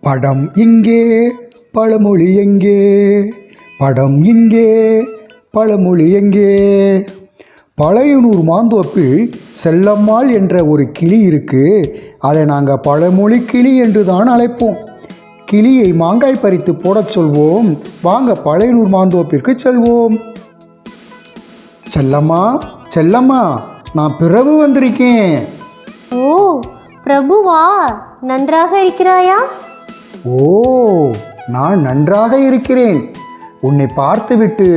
படம் இங்கே பழமொழி எங்கே, படம் இங்கே பழமொழி எங்கே. பழையனூர் மாந்தோப்பில் செல்லம்மாள் என்ற ஒரு கிளி இருக்கு. அதை நாங்கள் பழமொழி கிளி என்று தான் அழைப்போம். கிளியை மாங்காய் பறித்து போடச் சொல்வோம். வாங்க பழையனூர் மாந்தோப்பிற்கு செல்வோம். செல்லம்மா செல்லம்மா, நான் பிரபு வந்திருக்கேன். ஓ பிரபுவா, நன்றாக இருக்கிறாயா? ஓ, நான் நன்றாக இருக்கிறேன். உன்னை பார்த்துவிட்டு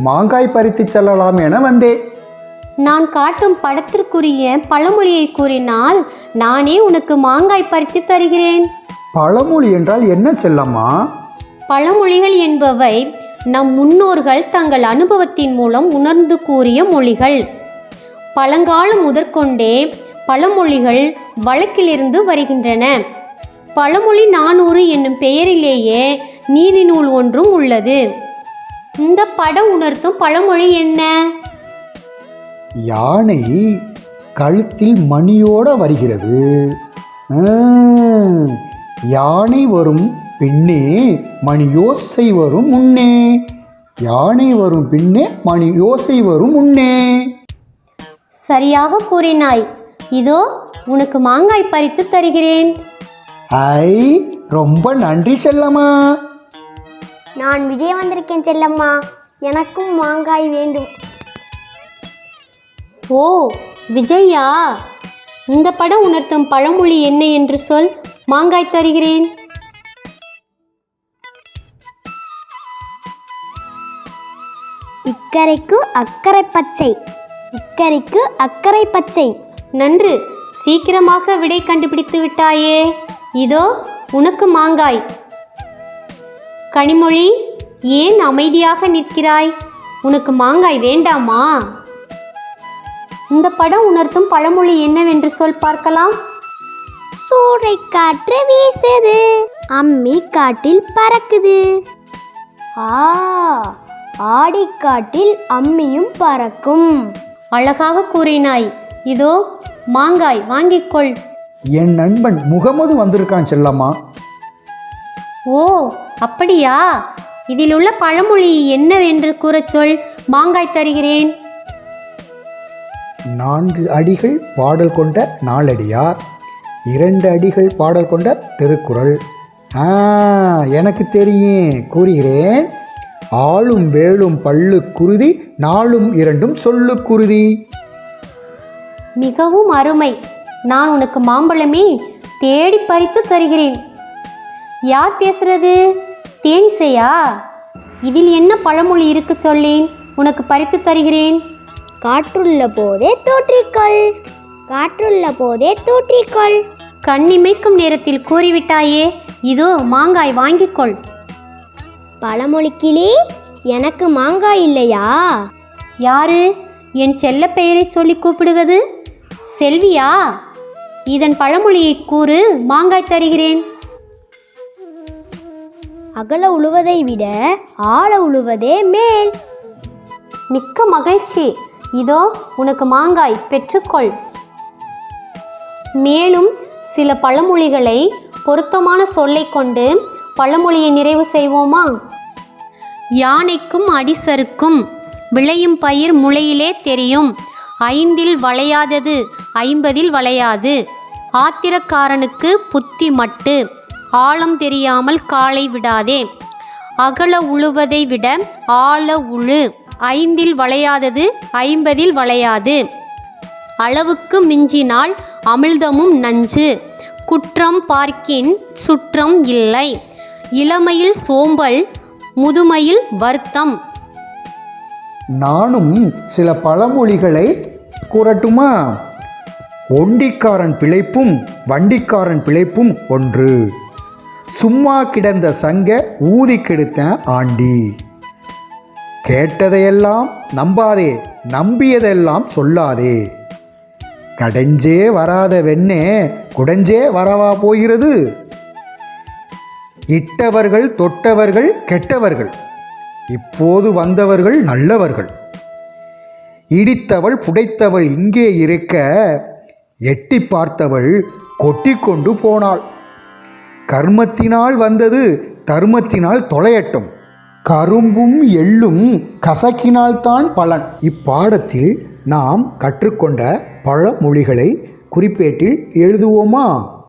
மாங்காய் பறித்து செல்லலாம் என வந்தேன். நான் காட்டும் படத்திற்குரிய பழமொழியை கூறினால் நானே உனக்கு மாங்காய் பறித்து தருகிறேன். பழமொழி என்றால் என்ன செல்லம்மா? பழமொழிகள் என்பவை நம் முன்னோர்கள் தங்கள் அனுபவத்தின் மூலம் உணர்ந்து கூறிய மொழிகள். பழங்காலம் முதற்கொண்டே பழமொழிகள் வழக்கிலிருந்து வருகின்றன. பழமொழி 400 என்னும் பெயரிலேயே நீதி நூல் ஒன்றும் உள்ளது. இந்த படம் உணர்த்தும் பழமொழி என்ன? யானை கழுத்தில் மணியோட வருகிறது. யானை வரும் பின்னே மணி யோசை வரும் முன்னே. யானை வரும் பின்னே மணி யோசை வரும் முன்னே. சரியாக கூறினாய். இதோ உனக்கு மாங்காய் பறித்து தருகிறேன். ஐ, ரொம்ப நன்றி செல்லம்மா. நான் விஜய் வந்திருக்கேன் செல்லம்மா, எனக்கும் மாங்காய் வேண்டும். ஓ விஜயா, இந்த படம் உணர்த்தும் பழமொழி என்ன என்று சொல், மாங்காய் தருகிறேன். இக்கரைக்கு அக்கறை பச்சை, இக்கரைக்கு அக்கறை பச்சை. நன்று, சீக்கிரமாக விடை கண்டுபிடித்து விட்டாயே. இதோ உனக்கு மாங்காய். கனிமொழி, ஏன் அமைதியாக நிற்கிறாய்? உனக்கு மாங்காய் வேண்டாமா? இந்த படம் உணர்த்தும் பழமொழி என்னவென்று சொல் பார்க்கலாம். சூறை காற்று வீசுது, அம்மி காட்டில் பறக்குது. ஆடிக்காட்டில் அம்மியும் பறக்கும். அழகாக கூறினாய். இதோ மாங்காய், வாங்கிக்கொள். என் நண்பன் முகமது வந்திருக்கான் செல்லம்மா. ஓ அப்படியா? இதில் உள்ள பழமொழி என்னவென்று கூறச் சொல், மாங்காய் தருகிறேன். 4 அடிகள் பாடல் கொண்ட நாலடியார், 2 அடிகள் பாடல் கொண்ட திருக்குறள். எனக்கு தெரியும், கூறுகிறேன். ஆளும் வேலும் பல்லு குருதி, 4ம் 2ம் சொல்லு குருதி. மிகவும் அருமை. நான் உனக்கு மாம்பழமே தேடி பறித்து தருகிறேன். யார் பேசுறது? தேனிசையா? இதில் என்ன பழமொழி இருக்கு சொல்லேன், உனக்கு பறித்து தருகிறேன். காற்றுள்ள போதே தூற்றிக்கொள், காற்றுள்ள போதே தூற்றிக்கொள். கண்ணிமைக்கும் நேரத்தில் கூறிவிட்டாயே. இதோ மாங்காய், வாங்கிக்கொள். பழமொழிக்கிளி, எனக்கு மாங்காய் இல்லையா? யாரு என் செல்ல பெயரை சொல்லி கூப்பிடுவது? செல்வியா? இதன் பழமொழியை கூறு, மாங்காய் தருகிறேன். அகல உழுவதை விட ஆழ உழுவதே மேல். மிக்க மகிழ்ச்சி. இதோ உனக்கு மாங்காய், பெற்றுக்கொள். மேலும் சில பழமொழிகளை பொருத்தமான சொல்லை கொண்டு பழமொழியை நிறைவு செய்வோமா? யானைக்கும் அடிசருக்கும் விளையும் பயிர் முளையிலே தெரியும். 5ல் வளையாதது 50ல் வளையாது. ஆத்திரக்காரனுக்கு புத்தி மட்டு, ஆழம் தெரியாமல் காலை விடாதே. அகல உழுவதை விட ஆழ உழு. 5ல் வளையாதது 50ல் வளையாது. அளவுக்கு மிஞ்சினால் அமிழ்தமும் நஞ்சு. குற்றம் பார்க்கின் சுற்றம் இல்லை. இளமையில் சோம்பல், முதுமையில் வருத்தம். நானும் சில பழமொழிகளை கூறட்டுமா? ஒண்டிக்காரன் பிழைப்பும் வண்டிக்காரன் பிழைப்பும் ஒன்று. சும்மா கிடந்த சங்க ஊதி கெடுத்தேன் ஆண்டி. கேட்டதையெல்லாம் நம்பாதே, நம்பியதெல்லாம் சொல்லாதே. கடைஞ்சே வராத வெண்ணே குடைஞ்சே வரவா போகிறது. இட்டவர்கள் தொட்டவர்கள் கெட்டவர்கள், இப்போது வந்தவர்கள் நல்லவர்கள். இடித்தவள் புடைத்தவள் இங்கே இருக்க, எட்டி பார்த்தவள் கொட்டி கொண்டு போனாள். கர்மத்தினால் வந்தது தர்மத்தினால் தொலையட்டும். கரும்பும் எள்ளும் கசக்கினால்தான் பலன். இப்பாடத்தில் நாம் கற்றுக்கொண்ட பழமொழிகளை குறிப்பேட்டில் எழுதுவோமா?